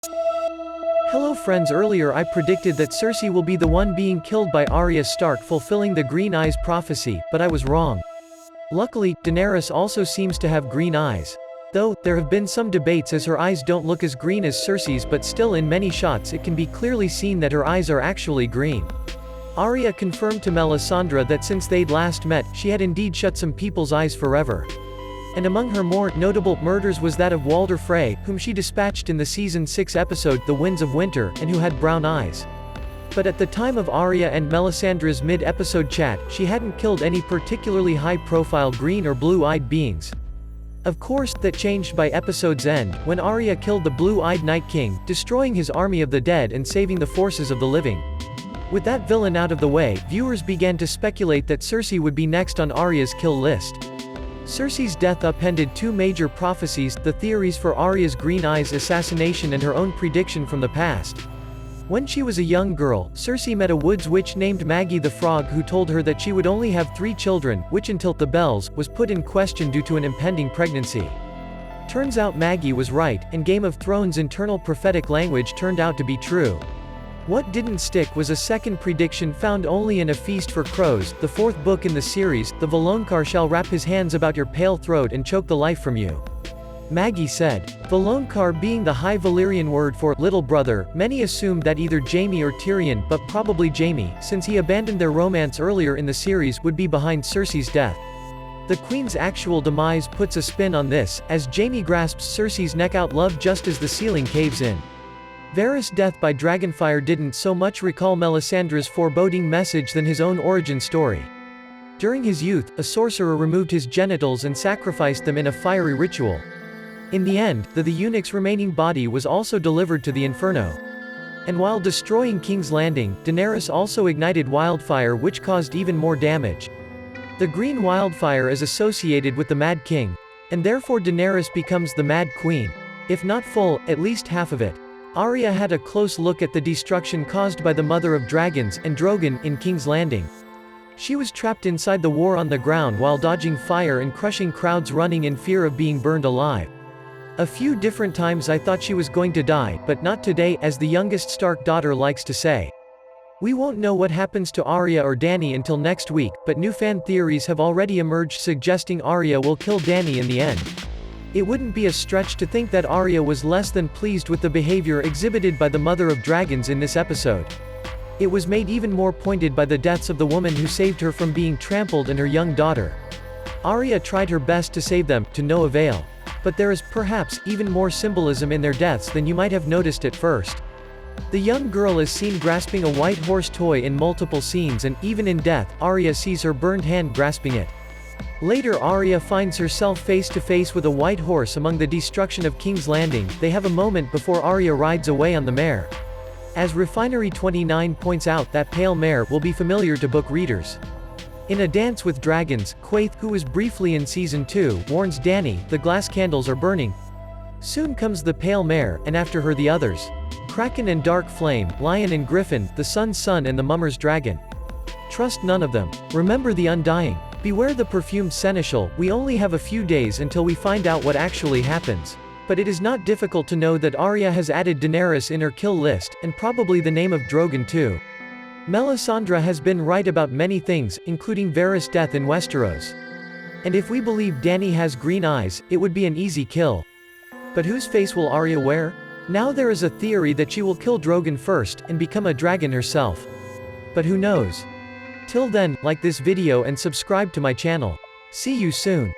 Hello friends, earlier I predicted that Cersei will be the one being killed by Arya Stark, fulfilling the green eyes prophecy, but I was wrong. Luckily, Daenerys also seems to have green eyes. Though, there have been some debates as her eyes don't look as green as Cersei's, but still in many shots it can be clearly seen that her eyes are actually green. Arya confirmed to Melisandre that since they'd last met, she had indeed shut some people's eyes forever. And among her more notable murders was that of Walder Frey, whom she dispatched in the season 6 episode The Winds of Winter, and who had brown eyes. But at the time of Arya and Melisandre's mid-episode chat, she hadn't killed any particularly high-profile green or blue-eyed beings. Of course, that changed by episode's end, when Arya killed the blue-eyed Night King, destroying his army of the dead and saving the forces of the living. With that villain out of the way, viewers began to speculate that Cersei would be next on Arya's kill list. Cersei's death upended two major prophecies, the theories for Arya's Green Eyes assassination and her own prediction from the past. When she was a young girl, Cersei met a woods witch named Maggie the Frog who told her that she would only have 3 children, which until the bells, was put in question due to an impending pregnancy. Turns out Maggie was right, and Game of Thrones' internal prophetic language turned out to be true. What didn't stick was a second prediction found only in A Feast for Crows, the 4th book in the series. The Valonqar shall wrap his hands about your pale throat and choke the life from you. Maggie said. Valonqar being the High Valyrian word for little brother, many assumed that either Jaime or Tyrion, but probably Jaime, since he abandoned their romance earlier in the series, would be behind Cersei's death. The Queen's actual demise puts a spin on this, as Jaime grasps Cersei's neck out love just as the ceiling caves in. Varys' death by dragonfire didn't so much recall Melisandre's foreboding message than his own origin story. During his youth, a sorcerer removed his genitals and sacrificed them in a fiery ritual. In the end, the eunuch's remaining body was also delivered to the Inferno. And while destroying King's Landing, Daenerys also ignited wildfire which caused even more damage. The green wildfire is associated with the Mad King, and therefore Daenerys becomes the Mad Queen. If not full, at least half of it. Arya had a close look at the destruction caused by the Mother of Dragons and Drogon in King's Landing. She was trapped inside the war on the ground while dodging fire and crushing crowds running in fear of being burned alive. A few different times I thought she was going to die, but not today, as the youngest Stark daughter likes to say. We won't know what happens to Arya or Dany until next week, but new fan theories have already emerged suggesting Arya will kill Dany in the end. It wouldn't be a stretch to think that Arya was less than pleased with the behavior exhibited by the Mother of Dragons in this episode. It was made even more pointed by the deaths of the woman who saved her from being trampled and her young daughter. Arya tried her best to save them, to no avail. But there is, perhaps, even more symbolism in their deaths than you might have noticed at first. The young girl is seen grasping a white horse toy in multiple scenes, and, even in death, Arya sees her burned hand grasping it. Later Arya finds herself face to face with a white horse among the destruction of King's Landing. They have a moment before Arya rides away on the mare. As Refinery29 points out, that pale mare will be familiar to book readers. In A Dance with Dragons, Quaithe, who was briefly in Season 2, warns Dany, the glass candles are burning. Soon comes the pale mare, and after her the others. Kraken and Dark Flame, Lion and Griffin, the Sun's Son and the Mummer's Dragon. Trust none of them. Remember the Undying. Beware the perfumed seneschal. We only have a few days until we find out what actually happens. But it is not difficult to know that Arya has added Daenerys in her kill list, and probably the name of Drogon too. Melisandre has been right about many things, including Varys' death in Westeros. And if we believe Dany has green eyes, it would be an easy kill. But whose face will Arya wear? Now there is a theory that she will kill Drogon first, and become a dragon herself. But who knows? Till then, like this video and subscribe to my channel. See you soon.